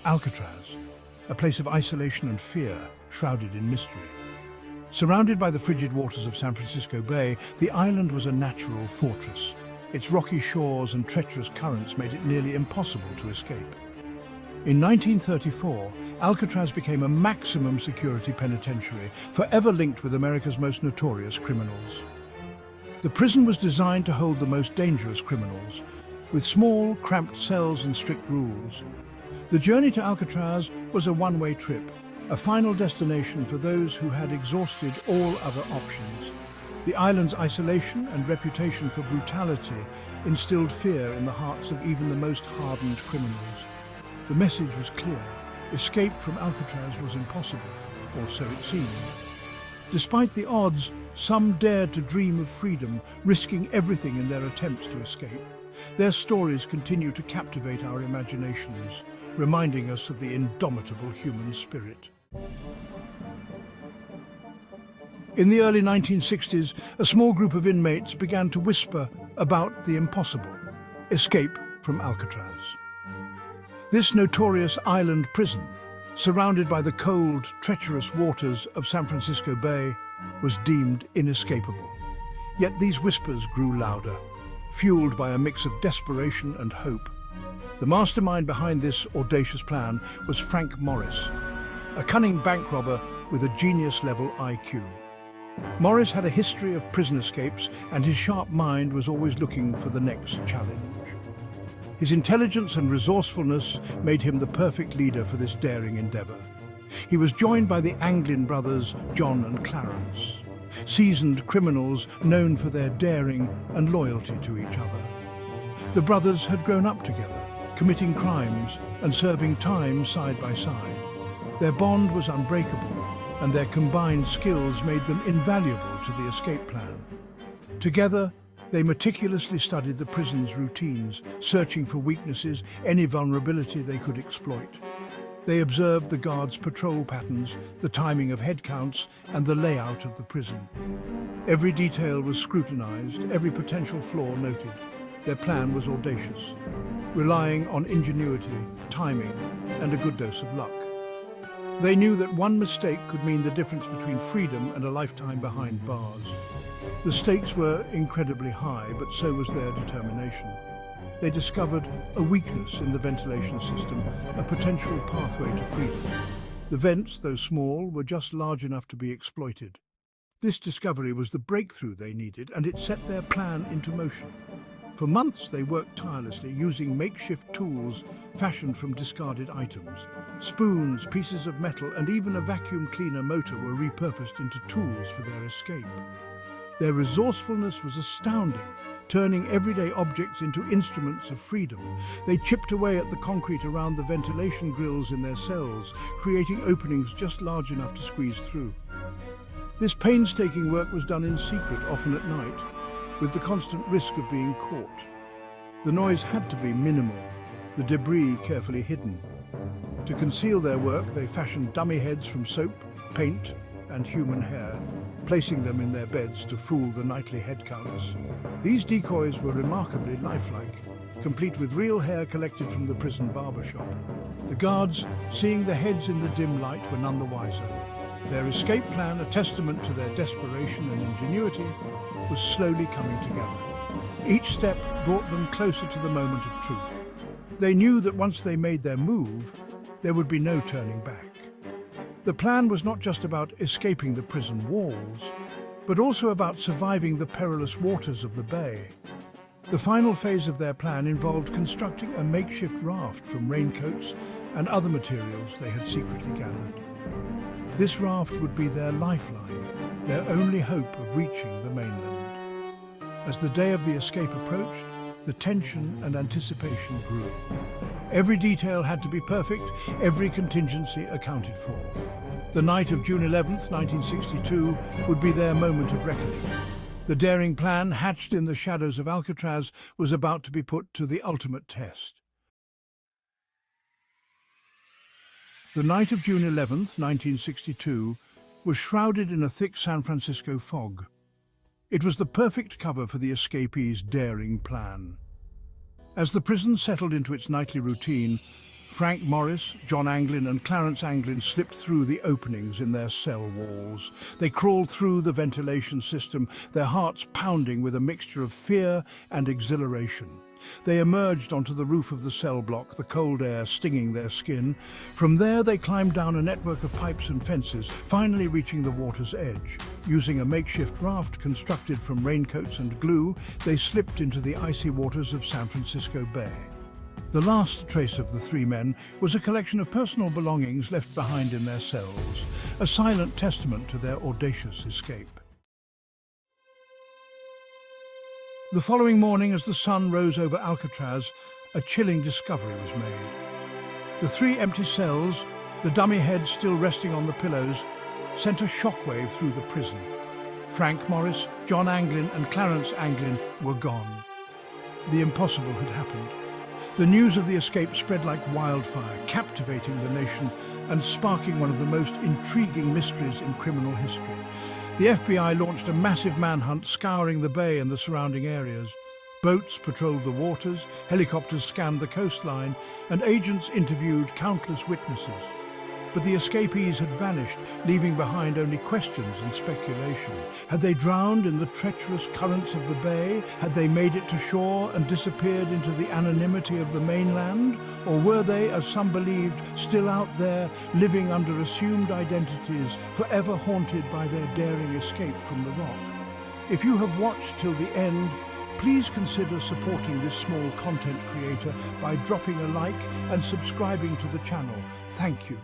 Alcatraz, a place of isolation and fear, shrouded in mystery. Surrounded by the frigid waters of San Francisco Bay, the island was a natural fortress. Its rocky shores and treacherous currents made it nearly impossible to escape. In 1934, Alcatraz became a maximum security penitentiary, forever linked with America's most notorious criminals. The prison was designed to hold the most dangerous criminals, with small, cramped cells and strict rules. The journey to Alcatraz was a one-way trip, a final destination for those who had exhausted all other options. The island's isolation and reputation for brutality instilled fear in the hearts of even the most hardened criminals. The message was clear: escape from Alcatraz was impossible, or so it seemed. Despite the odds, some dared to dream of freedom, risking everything in their attempts to escape. Their stories continue to captivate our imaginations, reminding us of the indomitable human spirit. In the early 1960s, a small group of inmates began to whisper about the impossible: escape from Alcatraz. This notorious island prison, surrounded by the cold, treacherous waters of San Francisco Bay, was deemed inescapable. Yet these whispers grew louder, fueled by a mix of desperation and hope. The mastermind behind this audacious plan was Frank Morris, a cunning bank robber with a genius-level IQ. Morris had a history of prison escapes, and his sharp mind was always looking for the next challenge. His intelligence and resourcefulness made him the perfect leader for this daring endeavor. He was joined by the Anglin brothers, John and Clarence, seasoned criminals known for their daring and loyalty to each other. The brothers had grown up together, committing crimes and serving time side by side. Their bond was unbreakable, and their combined skills made them invaluable to the escape plan. Together, they meticulously studied the prison's routines, searching for weaknesses, any vulnerability they could exploit. They observed the guards' patrol patterns, the timing of head counts, and the layout of the prison. Every detail was scrutinized, every potential flaw noted. Their plan was audacious, relying on ingenuity, timing, and a good dose of luck. They knew that one mistake could mean the difference between freedom and a lifetime behind bars. The stakes were incredibly high, but so was their determination. They discovered a weakness in the ventilation system, a potential pathway to freedom. The vents, though small, were just large enough to be exploited. This discovery was the breakthrough they needed, and it set their plan into motion. For months they worked tirelessly, using makeshift tools fashioned from discarded items. Spoons, pieces of metal, and even a vacuum cleaner motor were repurposed into tools for their escape. Their resourcefulness was astounding, turning everyday objects into instruments of freedom. They chipped away at the concrete around the ventilation grills in their cells, creating openings just large enough to squeeze through. This painstaking work was done in secret, often at night, with the constant risk of being caught. The noise had to be minimal, the debris carefully hidden. To conceal their work, they fashioned dummy heads from soap, paint, and human hair, placing them in their beds to fool the nightly head counts. These decoys were remarkably lifelike, complete with real hair collected from the prison barbershop. The guards, seeing the heads in the dim light, were none the wiser. Their escape plan, a testament to their desperation and ingenuity, was slowly coming together. Each step brought them closer to the moment of truth. They knew that once they made their move, there would be no turning back. The plan was not just about escaping the prison walls, but also about surviving the perilous waters of the bay. The final phase of their plan involved constructing a makeshift raft from raincoats and other materials they had secretly gathered. This raft would be their lifeline, their only hope of reaching the mainland. As the day of the escape approached, the tension and anticipation grew. Every detail had to be perfect, every contingency accounted for. The night of June 11th, 1962, would be their moment of reckoning. The daring plan, hatched in the shadows of Alcatraz, was about to be put to the ultimate test. The night of June 11th, 1962, was shrouded in a thick San Francisco fog. It was the perfect cover for the escapees' daring plan. As the prison settled into its nightly routine, Frank Morris, John Anglin and Clarence Anglin slipped through the openings in their cell walls. They crawled through the ventilation system, their hearts pounding with a mixture of fear and exhilaration. They emerged onto the roof of the cell block, the cold air stinging their skin. From there, they climbed down a network of pipes and fences, finally reaching the water's edge. Using a makeshift raft constructed from raincoats and glue, they slipped into the icy waters of San Francisco Bay. The last trace of the three men was a collection of personal belongings left behind in their cells, a silent testament to their audacious escape. The following morning, as the sun rose over Alcatraz, a chilling discovery was made. The three empty cells, the dummy heads still resting on the pillows, sent a shockwave through the prison. Frank Morris, John Anglin and Clarence Anglin were gone. The impossible had happened. The news of the escape spread like wildfire, captivating the nation and sparking one of the most intriguing mysteries in criminal history. The FBI launched a massive manhunt, scouring the bay and the surrounding areas. Boats patrolled the waters, helicopters scanned the coastline, and agents interviewed countless witnesses. But the escapees had vanished, leaving behind only questions and speculation. Had they drowned in the treacherous currents of the bay? Had they made it to shore and disappeared into the anonymity of the mainland? Or were they, as some believed, still out there, living under assumed identities, forever haunted by their daring escape from the rock? If you have watched till the end, please consider supporting this small content creator by dropping a like and subscribing to the channel. Thank you.